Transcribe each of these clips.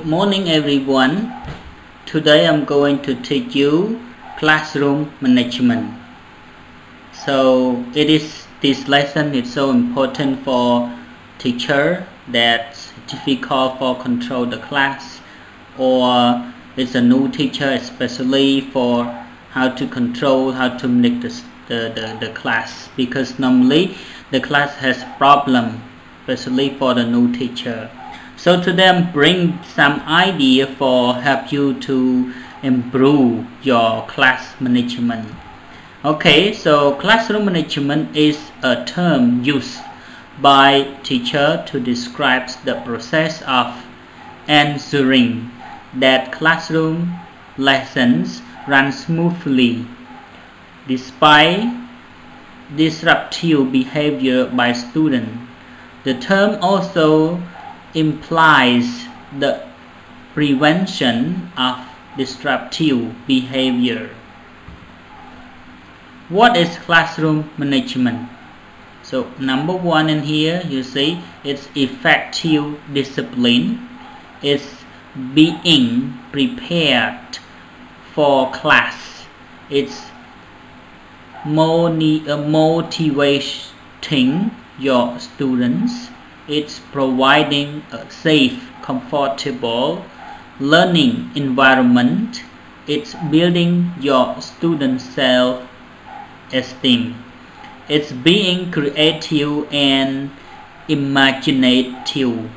Good morning everyone. Today I'm going to teach you classroom management. So this lesson is so important for teacher that's difficult for control the class, or it's a new teacher, especially for how to control, how to manage the class, because normally the class has problem, especially for the new teacher. So today I'm bring some idea for help you to improve your class management. Okay, so classroom management is a term used by teacher to describe the process of ensuring that classroom lessons run smoothly despite disruptive behavior by students. The term also implies the prevention of disruptive behavior. What is classroom management? So number one in here, you see, it's effective discipline. It's being prepared for class. It's motivating your students. It's providing a safe, comfortable learning environment. It's building your students' self-esteem. It's being creative and imaginative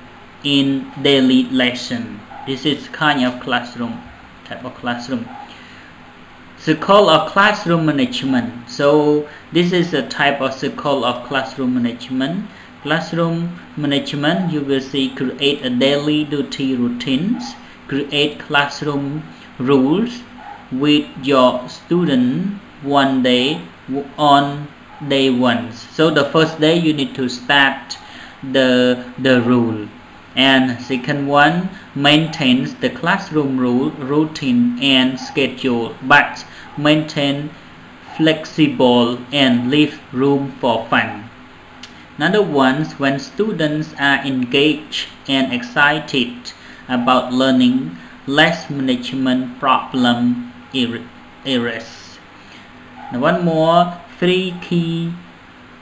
in daily lesson. This is kind of type of classroom. Circle of classroom management. So this is a type of circle of classroom management. Classroom management, you will see, create a daily duty routines, create classroom rules with your student on day one. So the first day you need to start the rule, and second one maintains the classroom rule, routine and schedule, but maintain flexible and leave room for fun. Another one, when students are engaged and excited about learning, less management problem areas. Now one more, 3 key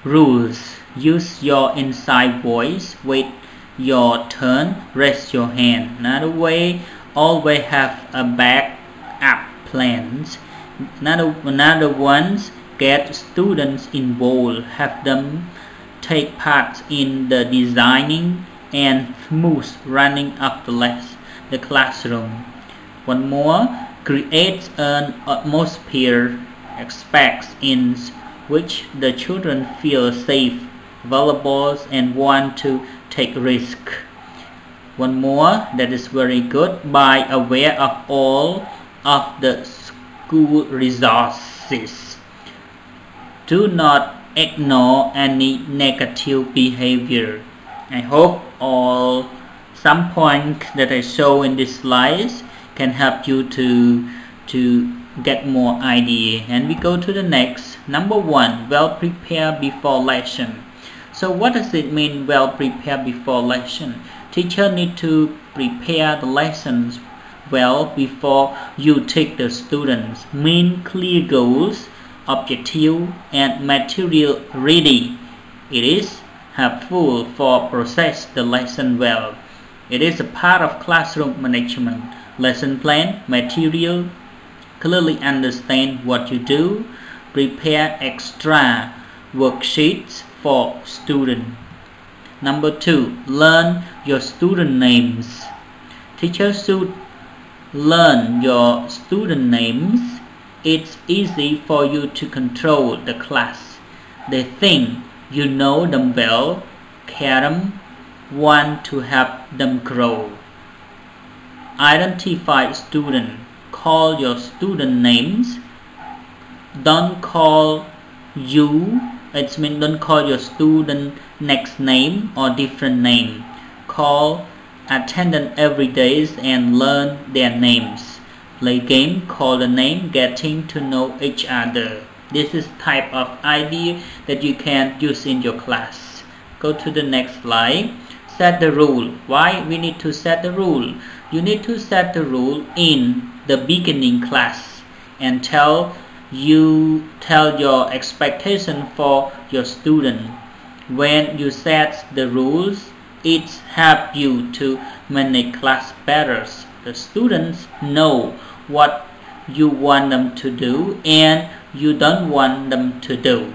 rules. Use your inside voice, wait your turn, raise your hand. Another way, always have a backup plans. Another ones, get students involved, have them take part in the designing and smooth running of the classroom. One more, create an atmosphere expects in which the children feel safe, valuable and want to take risk. One more, that is very good, be aware of all of the school resources. Do not ignore any negative behavior. I hope some points that I show in this slides can help you to get more idea. And we go to the next. Number one, well prepared before lesson. So what does it mean, well prepared before lesson? Teacher need to prepare the lessons well before you take the students. Mean clear goals, objective and material ready. It is helpful for process the lesson well. It is a part of classroom management. Lesson plan, material, clearly understand what you do, prepare extra worksheets for students. Number two, learn your student names. Teachers should learn your student names. It's easy for you to control the class. They think you know them well, care them, want to help them grow. Identify student. Call your student names. Don't call don't call your student next name or different name. Call attendant every day and learn their names. Play game, call the name, getting to know each other. This is type of idea that you can use in your class. Go to the next slide. Set the rule. Why we need to set the rule? You need to set the rule in the beginning class and tell your expectation for your student. When you set the rules, it helps you to manage class better. The students know what you want them to do and you don't want them to do.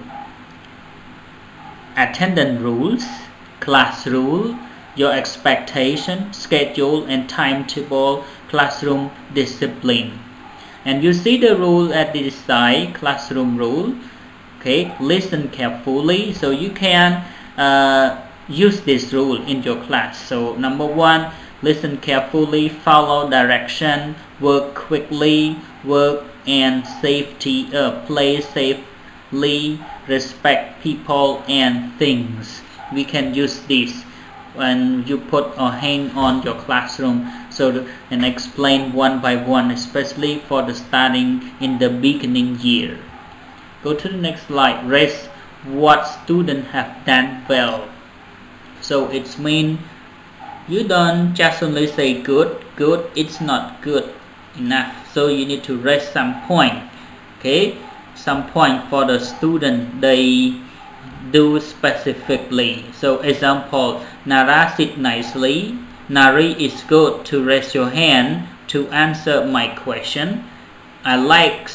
Attendance rules, class rule, your expectation, schedule and timetable, classroom discipline. And you see the rule at this side, classroom rule. Okay, listen carefully so you can use this rule in your class. So number 1, listen carefully, follow direction, work quickly, work and safety, play safely, respect people and things. We can use this when you put a hang on your classroom and explain one by one, especially for the starting in the beginning year. Go to the next slide. Rate what students have done well. So it means you don't just only say good, it's not good enough. So you need to rate some point. Okay, some point for the student they do specifically. So example, Nara sit nicely. Nari is good to raise your hand to answer my question. I like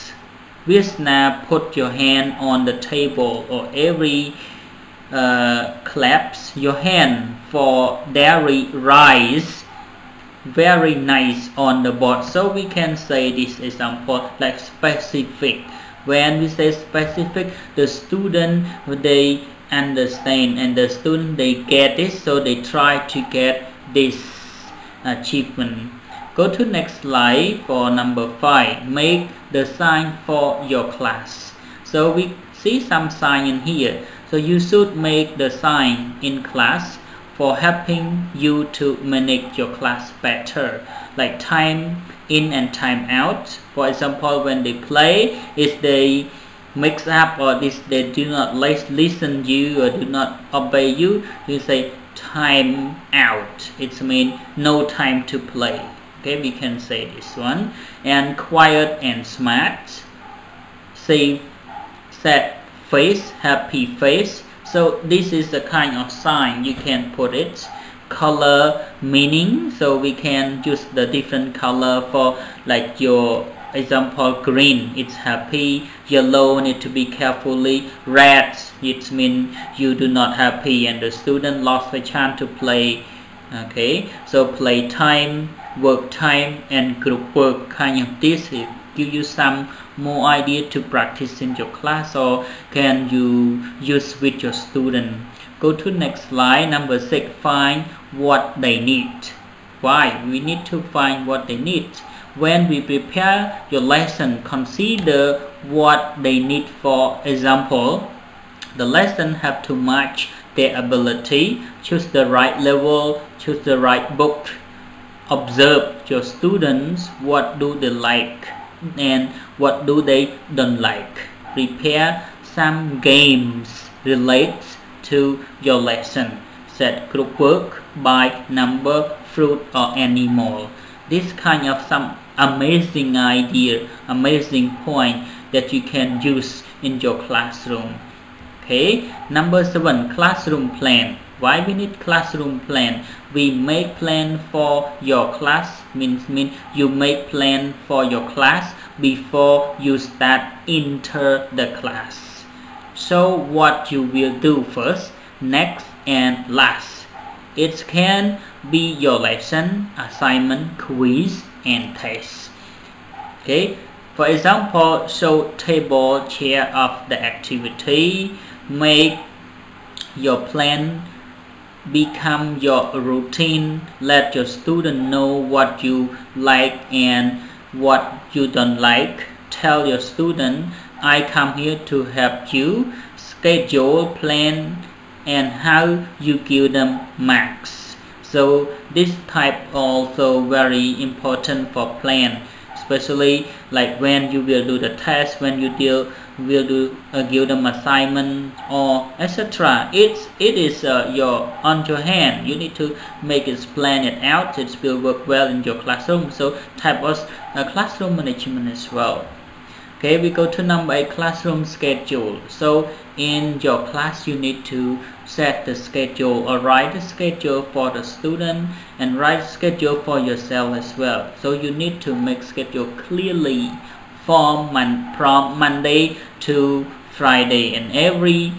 Visna put your hand on the table, or every claps your hand for dairy rice very nice on the board. So we can say this example like specific. When we say specific, the student they understand and the student they get it, so they try to get this achievement. Go to next slide for number 5. Make the sign for your class. So we see some sign in here. So you should make the sign in class for helping you to manage your class better, like time in and time out. For example, when they play, if they mix up or if they do not listen you or do not obey you, you say time out. It means no time to play. Okay, we can say this one. And quiet and smart. Say sad face, happy face. So this is the kind of sign you can put it. Color meaning, so we can use the different color for, like your example, green it's happy, yellow need to be carefully, red it means you do not happy and the student lost the chance to play. Okay, so play time, work time and group work, kind of this give you some more idea to practice in your class or can you use with your student. Go to next slide, number 6. Find what they need. Why? We need to find what they need. When we prepare your lesson, consider what they need. For example, the lesson have to match their ability. Choose the right level, choose the right book. Observe your students, what do they like and what do they don't like. Prepare some games related to your lesson. Set group work by number, fruit or animal. This kind of some amazing idea, amazing point that you can use in your classroom. Okay, number 7, classroom plan. Why we need classroom plan? We make plan for your class, means you make plan for your class before you start enter the class. So what you will do first, next and last. It can be your lesson, assignment, quiz and test. Okay, for example, show table chair of the activity. Make your plan become your routine. Let your student know what you like and what you don't like. Tell your student, I come here to help you. Schedule, plan and how you give them marks. So this type also very important for plan, especially like when you will do the test, when you will do give them assignment or etc. It is on your hand. You need to make it, plan it out. It will work well in your classroom. So type of classroom management as well. Okay, we go to number 8, classroom schedule. So in your class, you need to set the schedule or write the schedule for the student and write schedule for yourself as well. So you need to make schedule clearly from Monday to Friday, and every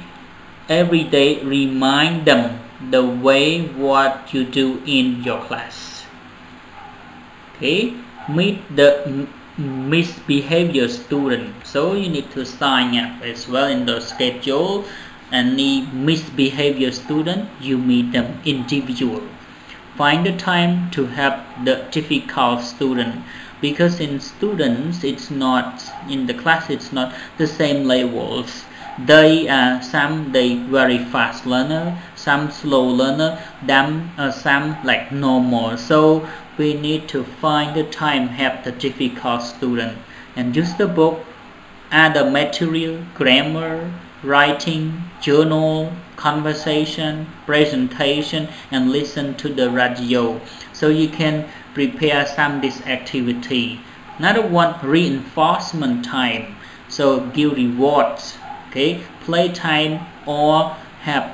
day remind them the way what you do in your class. Okay, meet the misbehavior student. So you need to sign up as well in the schedule. Any misbehavior student, you meet them individual. Find the time to help the difficult student, because in students it's not in the class, it's not the same levels. They are some they very fast learner, some slow learner, some like normal. So we need to find the time help the difficult student and use the book, other material, grammar, writing, journal, conversation, presentation, and listen to the radio. So you can prepare some this activity. Another one, reinforcement time. So give rewards. Okay, play time or have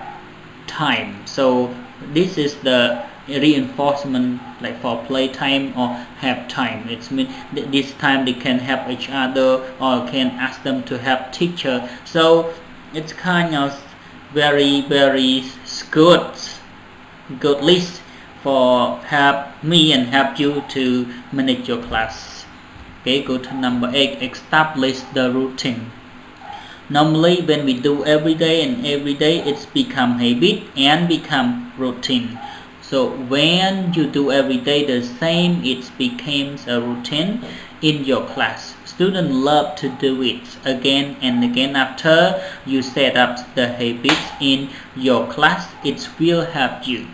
time. So this is the reinforcement, like for playtime or have time. It means this time they can help each other or can ask them to help teacher. So it's kind of very good list for help me and help you to manage your class. Okay, go to number 8, establish the routine. Normally when we do every day it's become habit and become routine. So when you do every day the same, it becomes a routine in your class. Students love to do it again and again. After you set up the habits in your class, it will help you.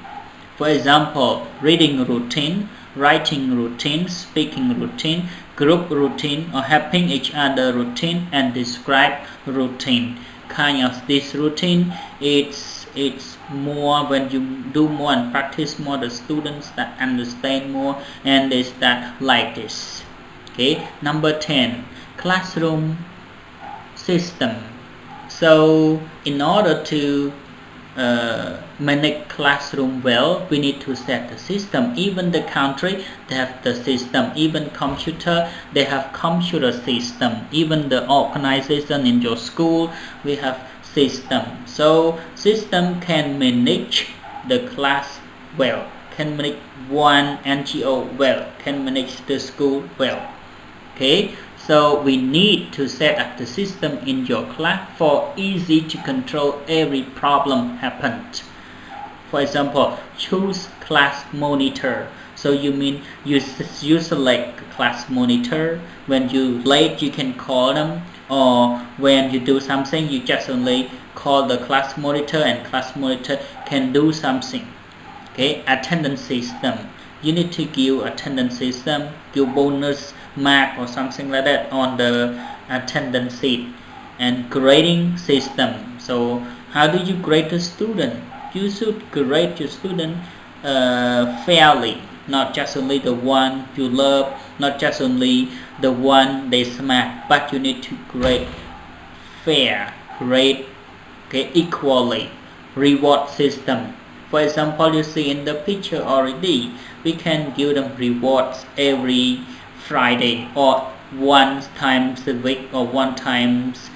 For example, reading routine, writing routine, speaking routine, group routine, or helping each other routine, and describe routine. Kind of this routine, it's more when you do more and practice more, the students that understand more and they start like this. Okay, number 10, classroom system. So in order to manage classroom well, we need to set the system. Even the country, they have the system. Even computer, they have computer system. Even the organization in your school, we have system. So system can manage the class well, can manage one NGO well, can manage the school well. Okay, so we need to set up the system in your class for easy to control every problem happened. For example, choose class monitor. So you mean you select class monitor. When you late, you can call them, or when you do something, you just only call the class monitor and class monitor can do something. Okay, attendance system. You need to give attendance system, give bonus mark or something like that on the attendance sheet. And grading system. So how do you grade the student? You should grade your student fairly, not just only the one you love, not just only the one they smart, but you need to grade fair, grade equally. Reward system. For example, you see in the picture already, we can give them rewards every Friday or one times a week or one times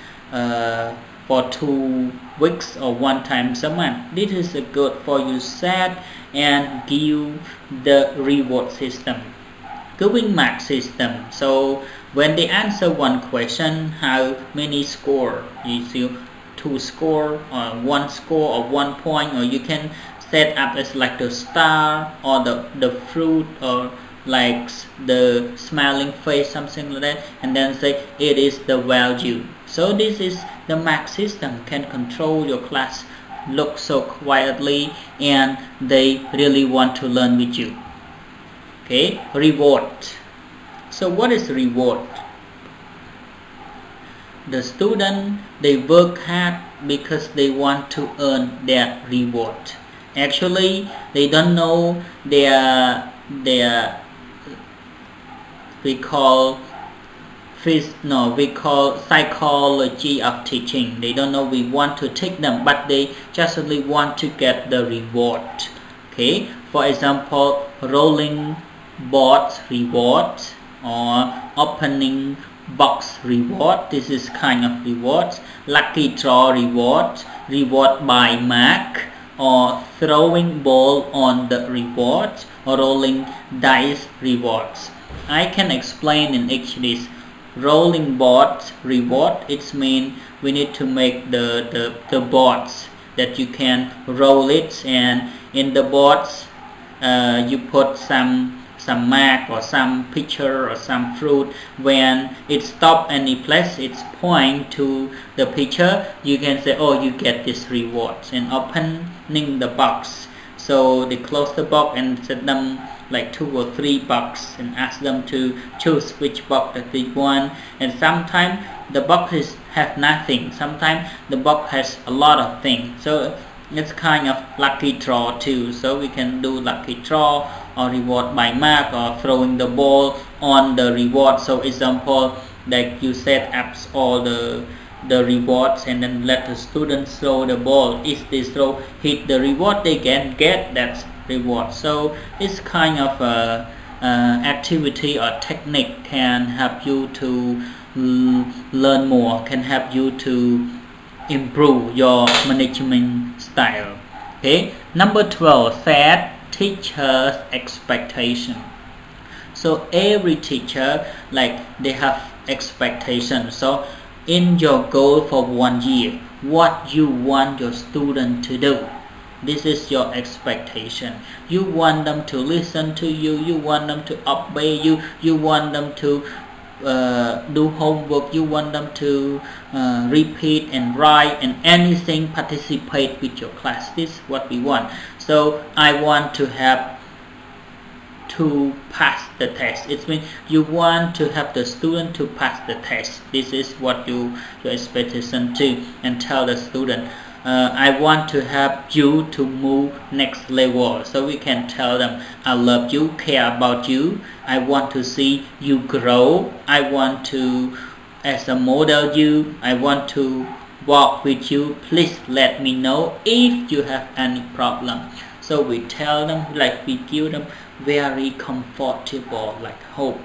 for 2 weeks or one times a month. This is a good for you set and give the reward system. Giving mark system. So when they answer one question, how many score? You see 2 score or 1 score or 1 point, or you can set up as like the star or the fruit or like the smiling face, something like that, and then say it is the value. So this is the mark system, can control your class, look so quietly and they really want to learn with you. Okay, reward. So what is reward? the student, they work hard because they want to earn their reward. Actually, they don't know their we call psychology of teaching. They don't know we want to take them, but they just only want to get the reward. Okay, for example, rolling boards reward or opening box reward. This is kind of rewards. Lucky draw reward, reward by mark, or throwing ball on the reward, or rolling dice rewards. I can explain in each list. Rolling boards reward, it means we need to make the boards that you can roll it, and in the boards you put some mark or some picture or some fruit. When it stop any place, it's point to the picture, you can say, oh, you get this reward. And opening the box, so they close the box and set them like 2 or 3 boxes and ask them to choose which box that they want. And sometimes the boxes have nothing, sometimes the box has a lot of things, so it's kind of lucky draw too. So we can do lucky draw or reward by mark or throwing the ball on the reward. So example, like you set up all the rewards and then let the students throw the ball. If they throw hit the reward, they can get that reward. So it's kind of a activity or technique can help you to learn more, can help you to improve your management style. Okay, number 12, set teacher's expectation. So every teacher, like, they have expectations. So in your goal for 1 year, what you want your student to do, this is your expectation. You want them to listen to you, you want them to obey you, you want them to do homework, you want them to repeat and write and anything, participate with your class. This is what we want. So I want to have to pass the test. It means you want to have the student to pass the test. This is what your expectation to, and tell the student, I want to have you to move next level. So we can tell them, I love you, care about you, I want to see you grow, I want to as a model you, I want to walk with you, please let me know if you have any problem. So we tell them, like, we give them very comfortable, like hope.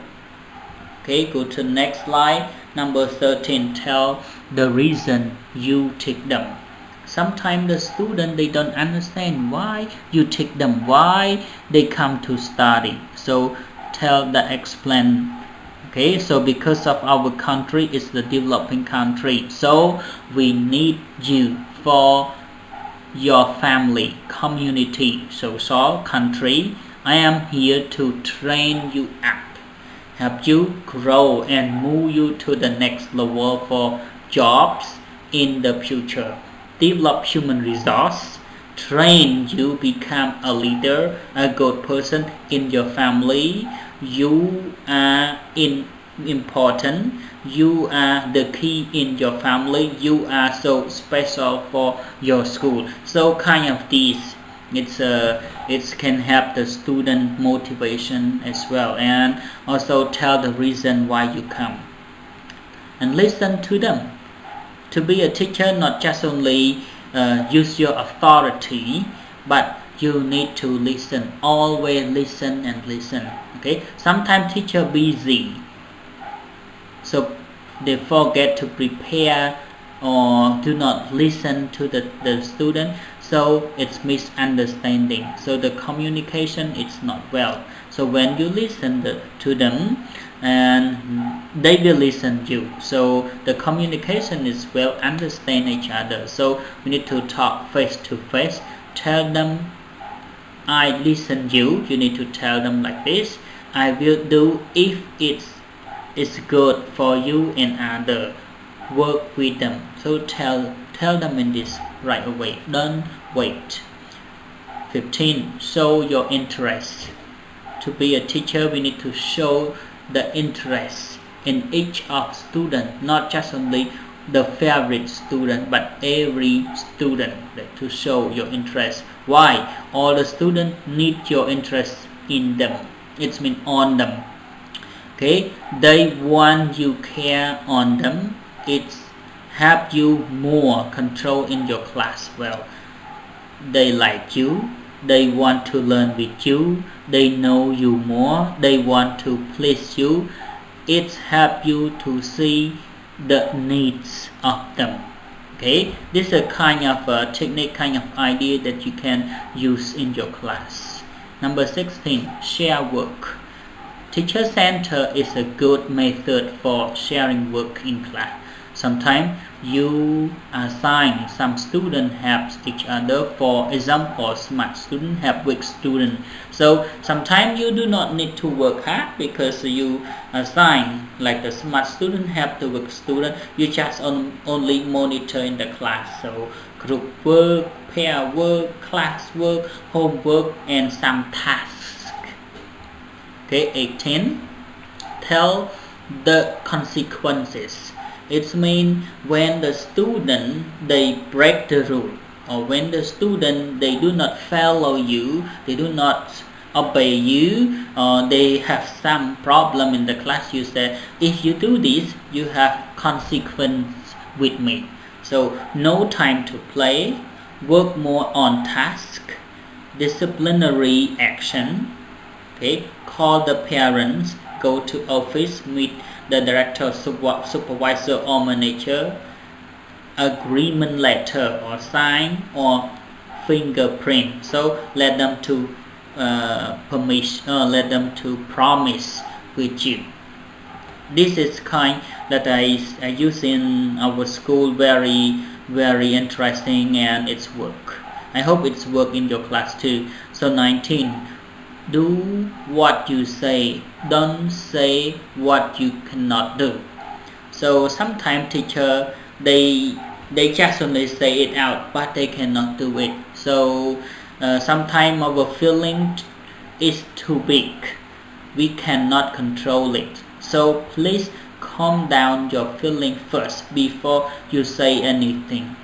Okay, go to the next slide. Number 13, tell the reason you take them. Sometimes the student, they don't understand why you take them, why they come to study. So tell the explain. Okay, so because of our country is the developing country, so we need you for your family, community, social, country. I am here to train you up, help you grow and move you to the next level for jobs in the future. Develop human resource, train you become a leader, a good person in your family. You are important, you are the key in your family, you are so special for your school. So kind of these, it can help the student motivation as well, and also tell the reason why you come and listen to them. To be a teacher, not just only use your authority, but you need to listen, always listen and listen. Okay, sometimes teacher busy, so they forget to prepare or do not listen to the student, so it's misunderstanding, so the communication is not well. So when you listen to them, and they will listen to you, so the communication is well, understand each other. So we need to talk face to face, tell them, I listen you, you need to tell them like this, I will do if it's good for you and other, work with them. So tell them in this right away, don't wait. 15, show your interest. To be a teacher, we need to show the interest in each of student, not just only the favorite student, but every student, to show your interest. Why? All the students need your interest in them. It means on them. Okay, they want you care on them. It's have you more control in your class. Well, they like you, they want to learn with you, they know you more, they want to please you. It helps you to see the needs of them. Okay, this is a kind of a technique, kind of idea that you can use in your class. Number 16, share work. Teacher center is a good method for sharing work in class. Sometimes you assign some students help each other. For example, smart students help weak students. So sometimes you do not need to work hard because you assign like the smart student help the weak student. You just only monitor in the class. So group work, pair work, class work, homework, and some tasks. Okay, 18. Tell the consequences. It means when the student they break the rule, or when the student they do not follow you, they do not obey you, or they have some problem in the class, you say, if you do this, you have consequence with me. So no time to play, work more on task, disciplinary action. Okay, call the parents, go to office, meet the director, supervisor, or manager, agreement letter or sign or fingerprint. So let them to let them to promise with you. This is kind that I use in our school, very interesting, and it's work. I hope it's work in your class too. So 19. Do what you say, don't say what you cannot do. So sometimes teacher they just only say it out, but they cannot do it. So sometimes our feeling is too big, we cannot control it. So please calm down your feeling first before you say anything.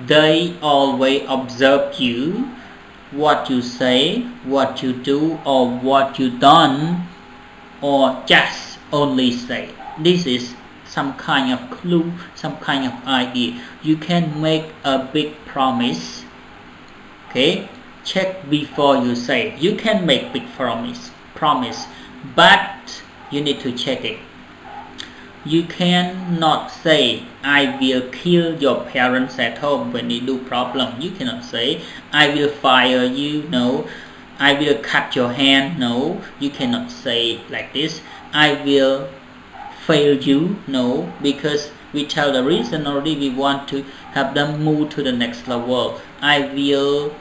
They always observe you, what you say, what you do, or what you done, or just only say. This is some kind of clue, some kind of idea. You can make a big promise. Okay, check before you say. You can make big promise, but you need to check it. You cannot say, I will kill your parents at home when they do problem. You cannot say, I will fire you. No. I will cut your hand. No. You cannot say like this. I will fail you. No. Because we tell the reason already, we want to have them move to the next level. I will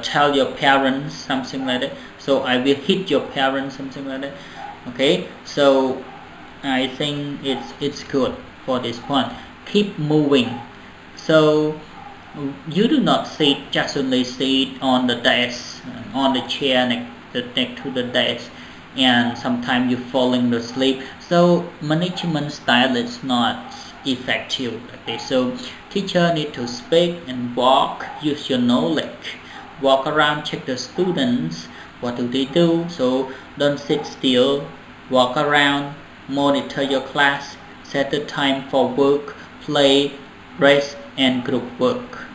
tell your parents something like that. So I will hit your parents, something like that. Okay, so I think it's good for this point. Keep moving. So you do not sit, just only sit on the desk, on the chair next to the desk, and sometimes you falling asleep. So management style is not effective like this. So teacher need to speak and walk, use your knowledge, walk around, check the students, what do they do. So don't sit still, walk around, monitor your class, set the time for work, play, rest, and group work.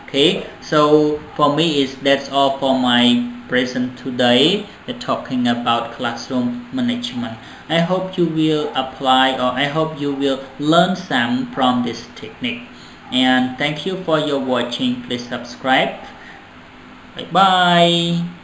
Okay, so for me that's all for my present today. We're talking about classroom management. I hope you will apply, or I hope you will learn some from this technique. And thank you for your watching. Please subscribe. Bye bye.